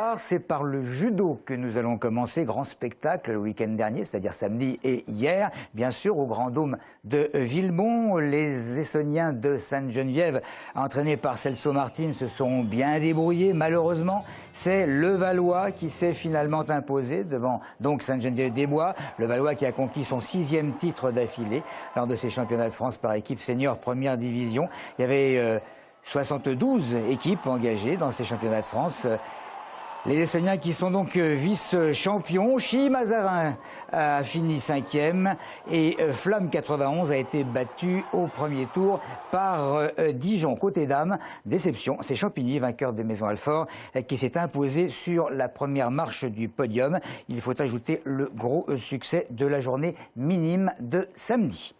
Bonsoir, c'est par le judo que nous allons commencer. Grand spectacle le week-end dernier, c'est-à-dire samedi et hier. Bien sûr, au Grand Dôme de Villebon, les Essonniens de Sainte-Geneviève, entraînés par Celso Martin, se sont bien débrouillés. Malheureusement, c'est Levallois qui s'est finalement imposé devant donc Sainte-Geneviève-des-Bois. Levallois qui a conquis son 6e titre d'affilée lors de ces championnats de France par équipe senior première division. Il y avait 72 équipes engagées dans ces championnats de France. Les Essonniens qui sont donc vice-champions. Chilly-Mazarin a fini 5e et Flamme 91 a été battu au premier tour par Dijon. Côté dames, déception, c'est Champigny, vainqueur de Maison-Alfort, qui s'est imposé sur la première marche du podium. Il faut ajouter le gros succès de la journée minime de samedi.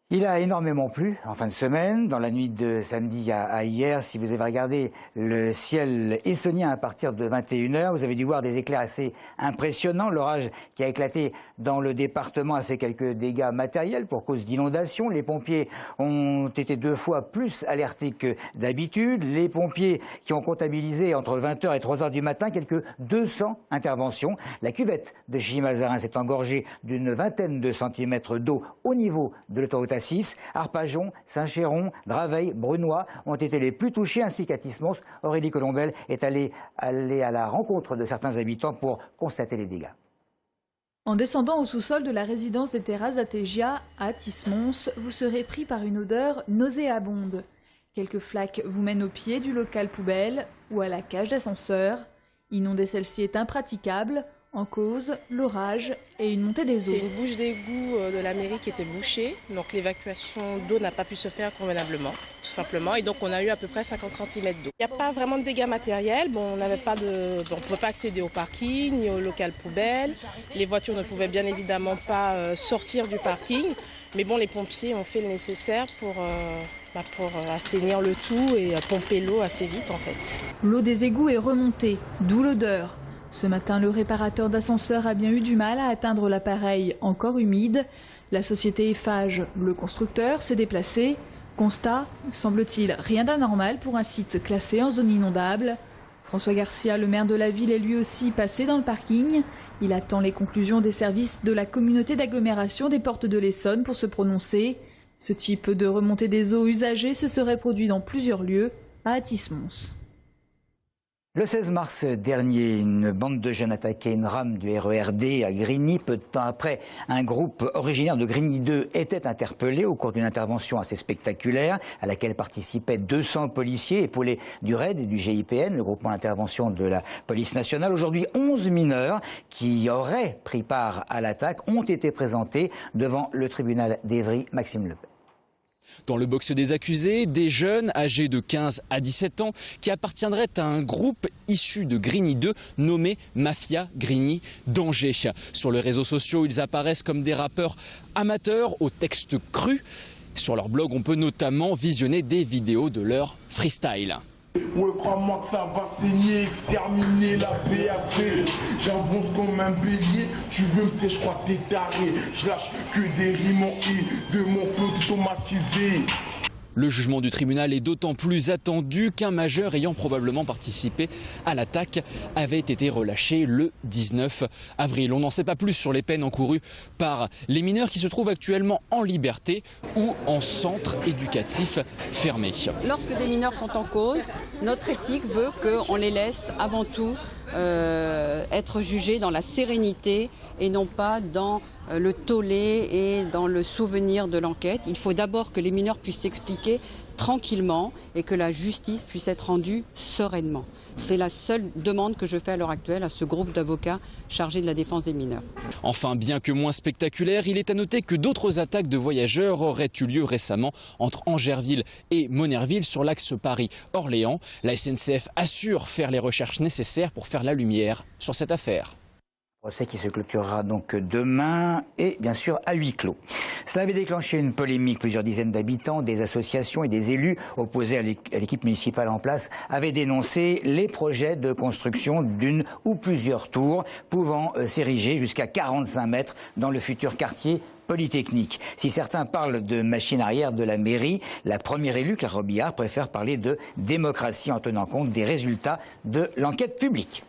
Il a énormément plu en fin de semaine, dans la nuit de samedi à hier. Si vous avez regardé le ciel essonnien à partir de 21h, vous avez dû voir des éclairs assez impressionnants. L'orage qui a éclaté dans le département a fait quelques dégâts matériels pour cause d'inondations. Les pompiers ont été 2 fois plus alertés que d'habitude. Les pompiers qui ont comptabilisé entre 20h et 3h du matin quelques 200 interventions. La cuvette de Chilly-Mazarin s'est engorgée d'une vingtaine de centimètres d'eau au niveau de l'autoroute A6. Arpajon, Saint-Chéron, Draveil, Brunois ont été les plus touchés, ainsi qu'Athis-Mons. Aurélie Colombel est allée à la rencontre de certains habitants pour constater les dégâts. En descendant au sous-sol de la résidence des terrasses d'Atégia, à Athis-Mons, vous serez pris par une odeur nauséabonde. Quelques flaques vous mènent au pied du local poubelle ou à la cage d'ascenseur. Inonder celle-ci est impraticable. En cause, l'orage et une montée des eaux. C'est une bouche d'égout de la mairie qui était bouchée, donc l'évacuation d'eau n'a pas pu se faire convenablement, tout simplement, et donc on a eu à peu près 50 cm d'eau. Il n'y a pas vraiment de dégâts matériels, on ne pouvait pas accéder au parking ni au local poubelle, les voitures ne pouvaient bien évidemment pas sortir du parking, mais bon, les pompiers ont fait le nécessaire pour assainir le tout et pomper l'eau assez vite en fait. L'eau des égouts est remontée, d'où l'odeur. Ce matin, le réparateur d'ascenseur a bien eu du mal à atteindre l'appareil encore humide. La société Eiffage, le constructeur, s'est déplacé. Constat, semble-t-il, rien d'anormal pour un site classé en zone inondable. François Garcia, le maire de la ville, est lui aussi passé dans le parking. Il attend les conclusions des services de la communauté d'agglomération des Portes de l'Essonne pour se prononcer. Ce type de remontée des eaux usagées se serait produit dans plusieurs lieux à Athis-Mons. Le 16 mars dernier, une bande de jeunes attaquait une rame du RERD à Grigny. Peu de temps après, un groupe originaire de Grigny 2 était interpellé au cours d'une intervention assez spectaculaire à laquelle participaient 200 policiers épaulés du RAID et du GIPN, le groupement d'intervention de la police nationale. Aujourd'hui, 11 mineurs qui auraient pris part à l'attaque ont été présentés devant le tribunal d'Évry. Maxime Lepet. Dans le box des accusés, des jeunes âgés de 15 à 17 ans qui appartiendraient à un groupe issu de Grigny 2 nommé Mafia Grigny Danger. Sur les réseaux sociaux, ils apparaissent comme des rappeurs amateurs au texte cru. Sur leur blog, on peut notamment visionner des vidéos de leur freestyle. Ouais, crois-moi que ça va saigner, exterminer la PAC. J'avance comme un bélier, tu veux me taire, je crois que t'es taré. Je lâche que des rimes en I, de mon flot automatisé. Le jugement du tribunal est d'autant plus attendu qu'un majeur ayant probablement participé à l'attaque avait été relâché le 19 avril. On n'en sait pas plus sur les peines encourues par les mineurs qui se trouvent actuellement en liberté ou en centre éducatif fermé. Lorsque des mineurs sont en cause, notre éthique veut qu'on les laisse avant tout être jugés dans la sérénité et non pas dans le tollé et dans le souvenir de l'enquête. Il faut d'abord que les mineurs puissent s'expliquer tranquillement et que la justice puisse être rendue sereinement. C'est la seule demande que je fais à l'heure actuelle à ce groupe d'avocats chargés de la défense des mineurs. Enfin, bien que moins spectaculaire, il est à noter que d'autres attaques de voyageurs auraient eu lieu récemment entre Angerville et Monerville sur l'axe Paris-Orléans. La SNCF assure faire les recherches nécessaires pour faire la lumière sur cette affaire. Procès qui se clôturera donc demain et bien sûr à huis clos. Cela avait déclenché une polémique. Plusieurs dizaines d'habitants, des associations et des élus opposés à l'équipe municipale en place avaient dénoncé les projets de construction d'une ou plusieurs tours pouvant s'ériger jusqu'à 45 mètres dans le futur quartier Polytechnique. Si certains parlent de machine arrière de la mairie, la première élue, Clara Robillard, préfère parler de démocratie en tenant compte des résultats de l'enquête publique.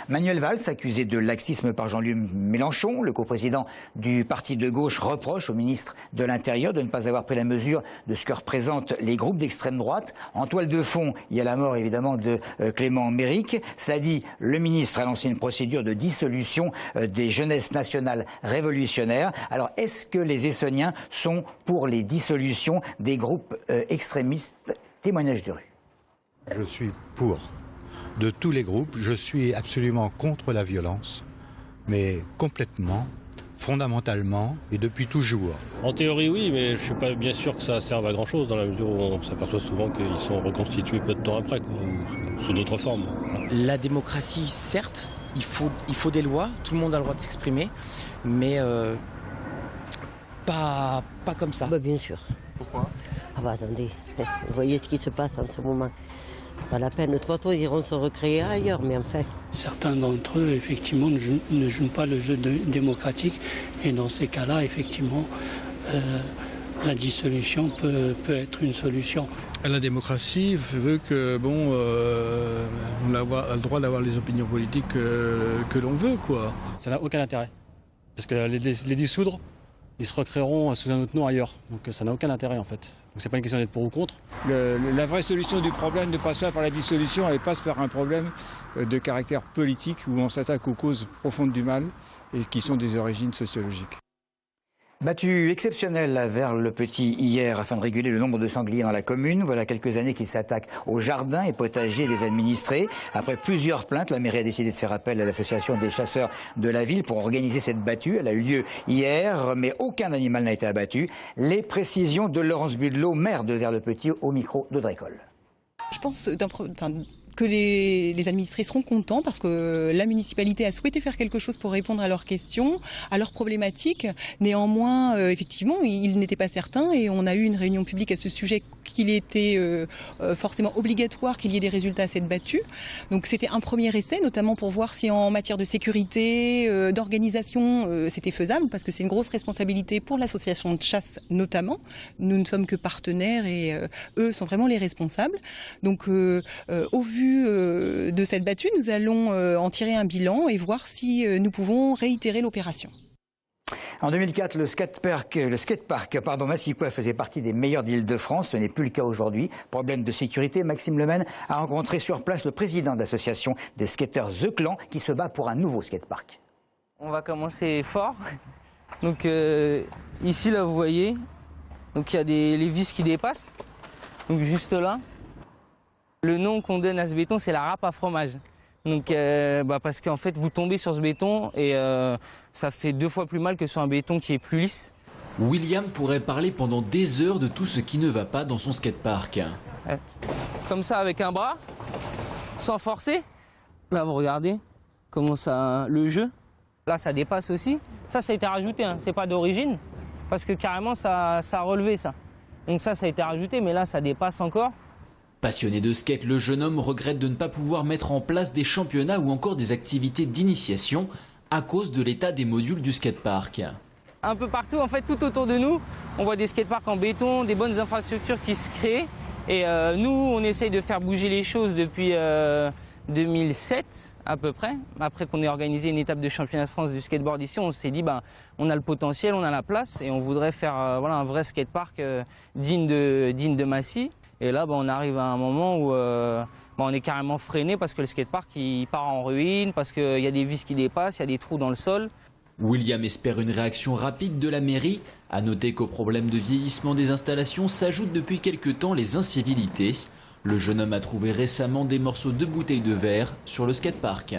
Manuel Valls, accusé de laxisme par Jean-Luc Mélenchon, le coprésident du parti de gauche, reproche au ministre de l'Intérieur de ne pas avoir pris la mesure de ce que représentent les groupes d'extrême droite. En toile de fond, il y a la mort évidemment de Clément Méric. Cela dit, le ministre a lancé une procédure de dissolution des jeunesses nationales révolutionnaires. Alors, est-ce que les Essonniens sont pour les dissolutions des groupes extrémistes? Témoignage de rue. Je suis pour. De tous les groupes, je suis absolument contre la violence, mais complètement, fondamentalement et depuis toujours. En théorie, oui, mais je ne suis pas bien sûr que ça serve à grand-chose dans la mesure où on s'aperçoit souvent qu'ils sont reconstitués peu de temps après, quoi, ou sous d'autres formes. La démocratie, certes, il faut des lois, tout le monde a le droit de s'exprimer, mais pas comme ça. Bah, bien sûr. Pourquoi? Ah bah attendez, vous voyez ce qui se passe en ce moment. Pas la peine, de toute façon ils iront se recréer ailleurs, mais enfin. Certains d'entre eux, effectivement, ne jouent pas le jeu démocratique, et dans ces cas-là, effectivement, la dissolution peut être une solution. La démocratie veut que, bon, on a le droit d'avoir les opinions politiques que l'on veut, quoi. Ça n'a aucun intérêt, parce que les dissoudre, ils se recréeront sous un autre nom ailleurs. Donc ça n'a aucun intérêt en fait. Donc c'est pas une question d'être pour ou contre. La vraie solution du problème ne passe pas par la dissolution, elle passe par un problème de caractère politique où on s'attaque aux causes profondes du mal et qui sont des origines sociologiques. Battue exceptionnelle vers le Petit hier afin de réguler le nombre de sangliers dans la commune. Voilà quelques années qu'il s'attaque aux jardins et potagers des administrés. Après plusieurs plaintes, la mairie a décidé de faire appel à l'association des chasseurs de la ville pour organiser cette battue. Elle a eu lieu hier, mais aucun animal n'a été abattu. Les précisions de Laurence Budelot, maire de Vers-le-Petit, au micro d'Audrey Coll. Je pense que les administrés seront contents parce que la municipalité a souhaité faire quelque chose pour répondre à leurs questions, à leurs problématiques. Néanmoins, effectivement, ils n'étaient pas certains et on a eu une réunion publique à ce sujet qu'il était forcément obligatoire qu'il y ait des résultats à cette battue. Donc c'était un premier essai, notamment pour voir si en matière de sécurité, d'organisation, c'était faisable parce que c'est une grosse responsabilité pour l'association de chasse notamment. Nous ne sommes que partenaires et eux sont vraiment les responsables. Donc au vu de cette battue, nous allons en tirer un bilan et voir si nous pouvons réitérer l'opération. En 2004, le skatepark Massicois faisait partie des meilleurs d'Île-de-France. Ce n'est plus le cas aujourd'hui. Problème de sécurité, Maxime Lemaine a rencontré sur place le président de l'association des skateurs The Clan qui se bat pour un nouveau skatepark. On va commencer fort. Donc ici, là, vous voyez, donc il y a les vis qui dépassent. Donc juste là. Le nom qu'on donne à ce béton, c'est la râpe à fromage. Donc, parce qu'en fait, vous tombez sur ce béton et ça fait 2 fois plus mal que sur un béton qui est plus lisse. William pourrait parler pendant des heures de tout ce qui ne va pas dans son skatepark. Comme ça, avec un bras, sans forcer. Là, vous regardez comment ça, le jeu. Là, ça dépasse aussi. Ça a été rajouté, hein. C'est pas d'origine, parce que carrément, ça a relevé ça. Donc ça a été rajouté, mais là, ça dépasse encore. Passionné de skate, le jeune homme regrette de ne pas pouvoir mettre en place des championnats ou encore des activités d'initiation à cause de l'état des modules du skatepark. Un peu partout, en fait, tout autour de nous, on voit des skateparks en béton, des bonnes infrastructures qui se créent. Et nous, on essaye de faire bouger les choses depuis 2007 à peu près. Après qu'on ait organisé une étape de championnat de France du skateboard ici, on s'est dit on a le potentiel, on a la place et on voudrait faire un vrai skatepark digne de Massy. Et là, on arrive à un moment où on est carrément freiné parce que le skatepark il part en ruine, parce qu'il y a des vis qui dépassent, il y a des trous dans le sol. William espère une réaction rapide de la mairie. À noter qu'au problème de vieillissement des installations s'ajoutent depuis quelque temps les incivilités. Le jeune homme a trouvé récemment des morceaux de bouteilles de verre sur le skatepark.